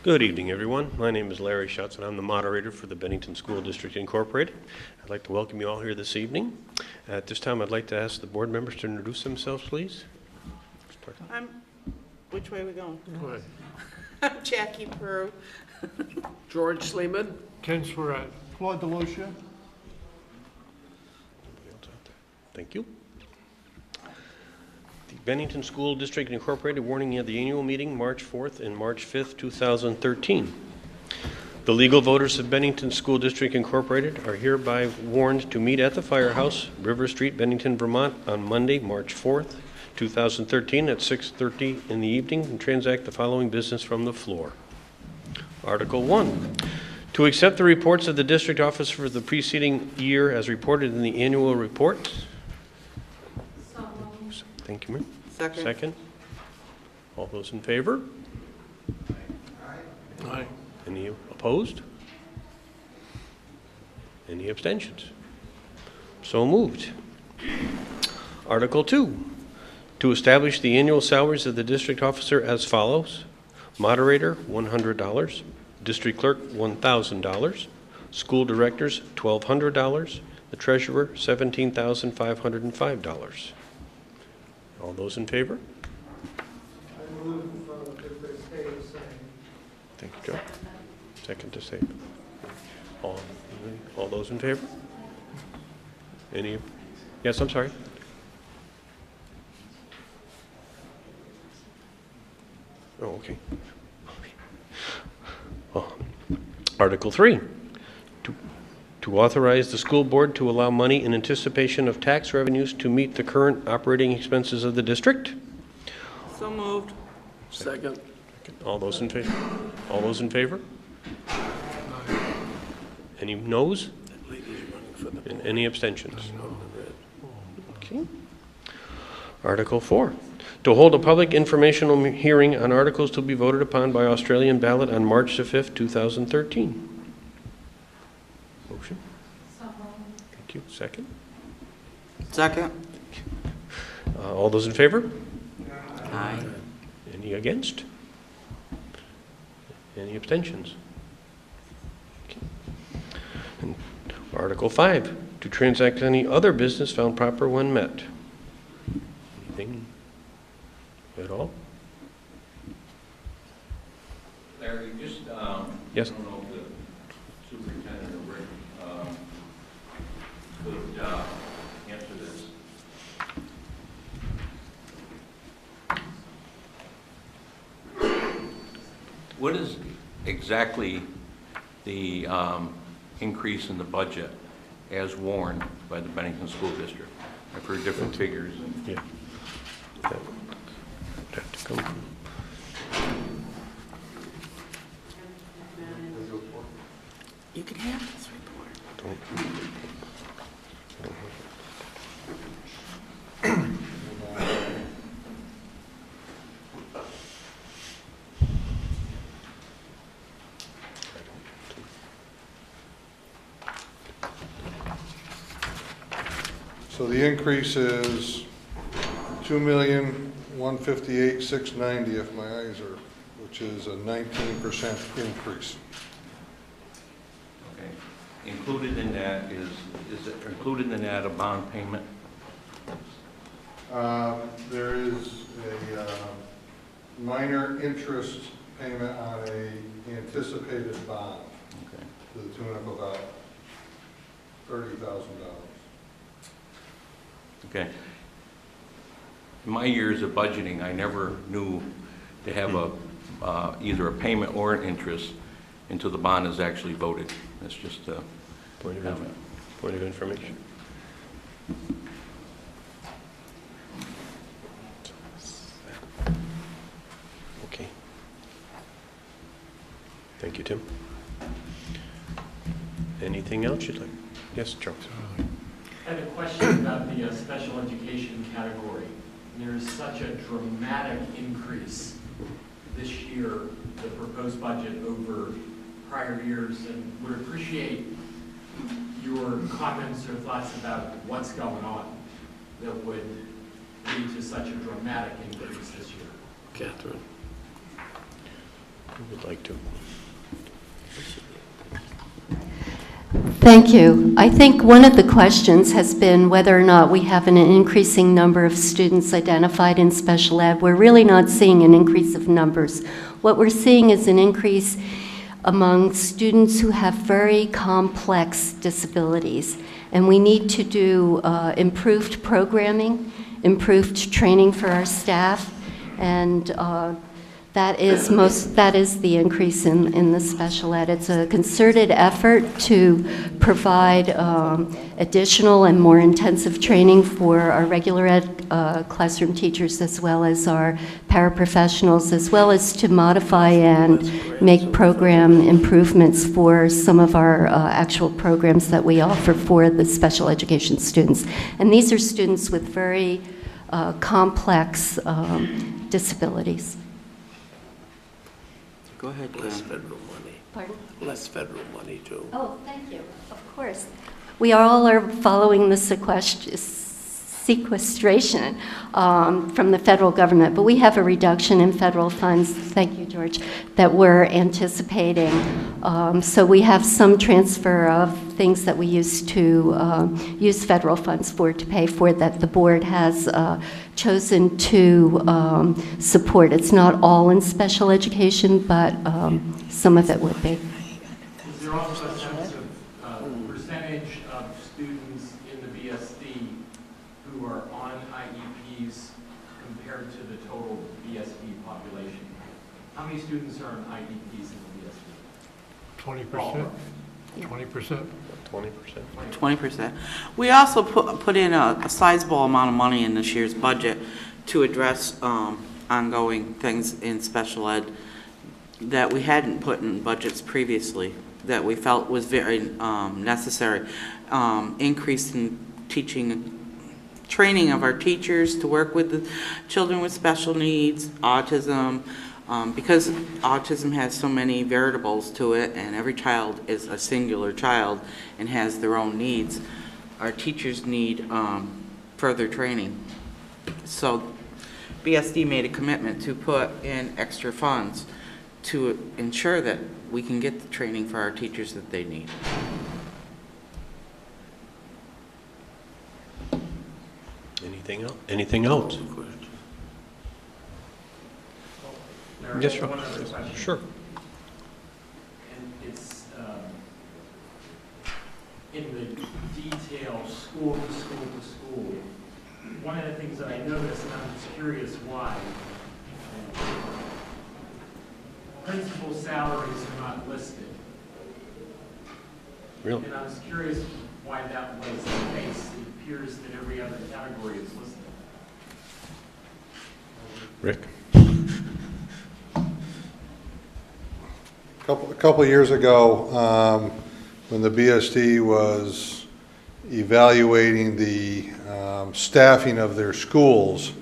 Good evening, everyone. My name is Larry Schutz, and I'm the moderator for the Bennington School District Incorporated. I'd like to welcome you all here this evening. At this time, I'd like to ask the board members to introduce themselves, please. Which way are we going? Go ahead. I'm Jackie Peru. George Sleeman. Ken Sweat. Claude Delocia. Thank you. The Bennington School District Incorporated warning at the annual meeting March 4th and March 5th, 2013. The legal voters of Bennington School District Incorporated are hereby warned to meet at the Firehouse, River Street, Bennington, Vermont on Monday, March 4th, 2013 at 6:30 in the evening and transact the following business from the floor. Article 1. To accept the reports of the district office for the preceding year as reported in the annual report. Thank you, ma'am. Second. All those in favor? Aye. Any opposed? Any abstentions? So moved. Article 2. To establish the annual salaries of the district officer as follows. Moderator, $100. District clerk, $1,000. School directors, $1,200. The treasurer, $17,505. All those in favor? I move that they stay the same. Thank you, Joe. Second to say. All those in favor? Any? Yes, I'm sorry. Oh, okay. Article 3. To authorize the school board to allow money in anticipation of tax revenues to meet the current operating expenses of the district. So moved. Second. All those in favor? All those in favor? Any noes? That lady's running for the And any abstentions? board. Okay. Article 4. To hold a public informational hearing on articles to be voted upon by Australian ballot on March the 5th, 2013. Motion? Thank you. Second? Second. All those in favor? Aye. Any against? Any abstentions? Okay. And Article 5. To transact any other business found proper when met. Anything at all? Larry, just, Yes. I don't know if the superintendent or Rick could answer this. What is exactly the increase in the budget as warned by the Bennington School District? I've heard different figures. Yeah. That would have to come. You can have this report. So the increase is $2,158,690 if my eyes are, which is a 19% increase. Okay. Included in that is it included in that a bond payment? There is a minor interest payment on a anticipated bond Okay. to the tune of about $30,000. Okay. In my years of budgeting, I never knew to have either a payment or an interest until the bond is actually voted. That's just a Point of information. Okay. Thank you, Tim. Anything else you'd like? Yes, Charles. I had a question about the special education category. There's such a dramatic increase this year, the proposed budget over prior years, and would appreciate your comments or thoughts about what's going on that would lead to such a dramatic increase this year. Catherine. who would like to? Thank you. I think one of the questions has been whether or not we have an increasing number of students identified in special ed. We're really not seeing an increase of numbers. What we're seeing is an increase among students who have very complex disabilities. And we need to do improved programming, improved training for our staff, and that is the increase in the special ed. It's a concerted effort to provide additional and more intensive training for our regular ed classroom teachers, as well as our paraprofessionals, as well as to modify and make program improvements for some of our actual programs that we offer for the special education students. And these are students with very complex disabilities. Go ahead, Less Karen. federal money. Pardon? Less federal money, too. Oh, thank you. Of course. We all are following the sequestration from the federal government, but we have a reduction in federal funds, thank you, George, that we're anticipating. So we have some transfer of things that we used to use federal funds for to pay for that the board has chosen to support. It's not all in special education, but some of it would be. Is there also a sense of percentage of students in the BSD who are on IEPs compared to the total BSD population? How many students are on IEPs in the BSD? 20%? 20%? 20%? 20%. We also put in a sizable amount of money in this year's budget to address ongoing things in special ed that we hadn't put in budgets previously, that we felt was very necessary. Increase in training of our teachers to work with the children with special needs, autism, because autism has so many variables to it, and every child is a singular child and has their own needs. Our teachers need further training. So BSD made a commitment to put in extra funds to ensure that we can get the training for our teachers that they need. Anything else? Anything else? Larry, Yes, sir. one other question. Sure. And it's in the detail, school to school to school. One of the things that I noticed, and I'm just curious why, principal salaries are not listed. Really? And I was curious why that was the case. It appears that every other category is listed. Rick? A couple of years ago, when the BSD was evaluating the staffing of their schools,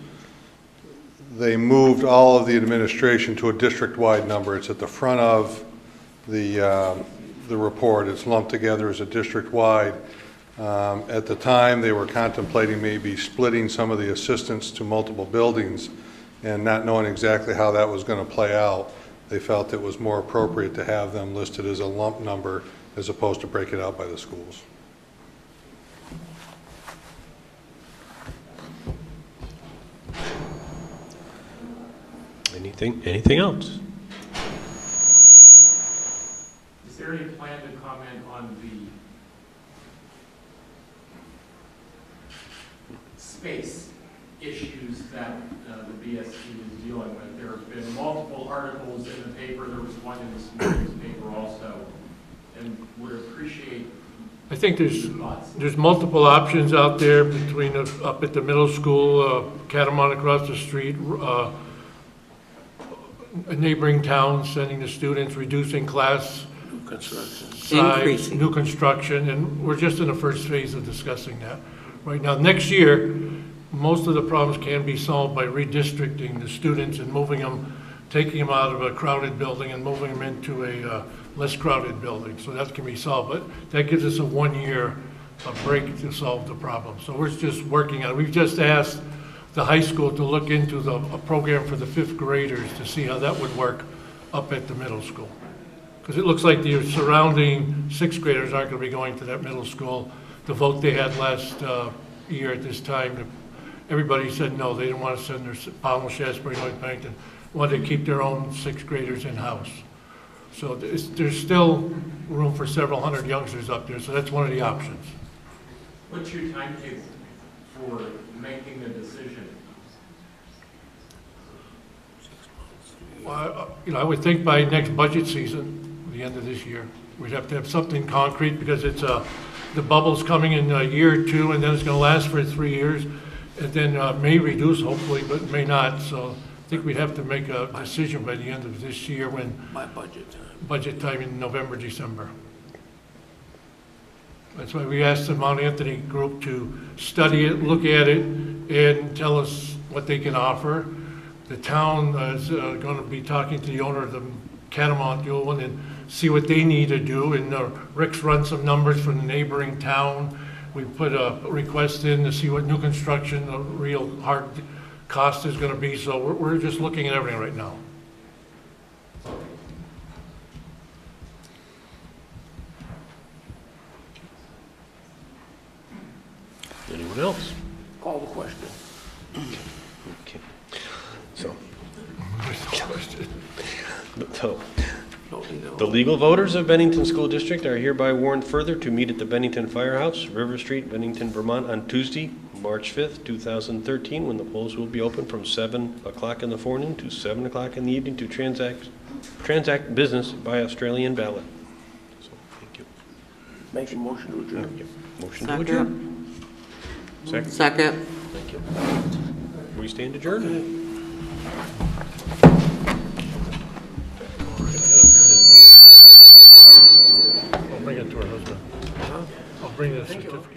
they moved all of the administration to a district-wide number. It's at the front of the report. It's lumped together as a district-wide. At the time, they were contemplating maybe splitting some of the assistants to multiple buildings, and not knowing exactly how that was going to play out, they felt it was more appropriate to have them listed as a lump number as opposed to break it out by the schools. Anything else? Is there any plan to comment on the space issues that the BSC is dealing with? There have been multiple articles in the paper. There was one in this morning's paper also, and would appreciate I think your thoughts. there's multiple options out there between up at the middle school, Catamount across the street, neighboring towns, sending the students, reducing class Construction. size, Increasing. new construction, and we're just in the first phase of discussing that. Right now, next year, most of the problems can be solved by redistricting the students and moving them, taking them out of a crowded building and moving them into a less crowded building. So that can be solved, but that gives us a 1 year break to solve the problem. So we're just working on it. We've just asked the high school to look into a program for the 5th graders to see how that would work up at the middle school. Because it looks like the surrounding sixth graders aren't going to be going to that middle school. The vote they had last year at this time, everybody said no, they didn't want to send their Pownell, Shasbury, North Bennington, wanted to keep their own sixth graders in-house. So there's still room for several hundred youngsters up there, so that's one of the options. What's your timetable for making a decision? Well, I would think by next budget season, the end of this year, we'd have to have something concrete because it's the bubble's coming in a year or two, and then it's going to last for 3 years, and then may reduce hopefully, but may not. So I think we'd have to make a decision by the end of this year when My budget time. budget time in November, December. That's why we asked the Mount Anthony group to study it, look at it, and tell us what they can offer. The town is going to be talking to the owner of the Catamount, the old one, and see what they need to do. And Rick's run some numbers from the neighboring town. We put a request in to see what new construction, a real hard cost is going to be. So we're just looking at everything right now. Anyone else? Call the question. Okay. So, Don't need to- the legal voters of Bennington School District are hereby warned further to meet at the Bennington Firehouse, River Street, Bennington, Vermont, on Tuesday, March 5th, 2013, when the polls will be open from 7 o'clock in the forenoon to 7 o'clock in the evening to transact business by Australian ballot. So, thank you. Make a motion to adjourn. Thank you. Motion to adjourn. Second. Second. Thank you. We stand adjourned. I'll bring it to her husband. I'll bring the certificate.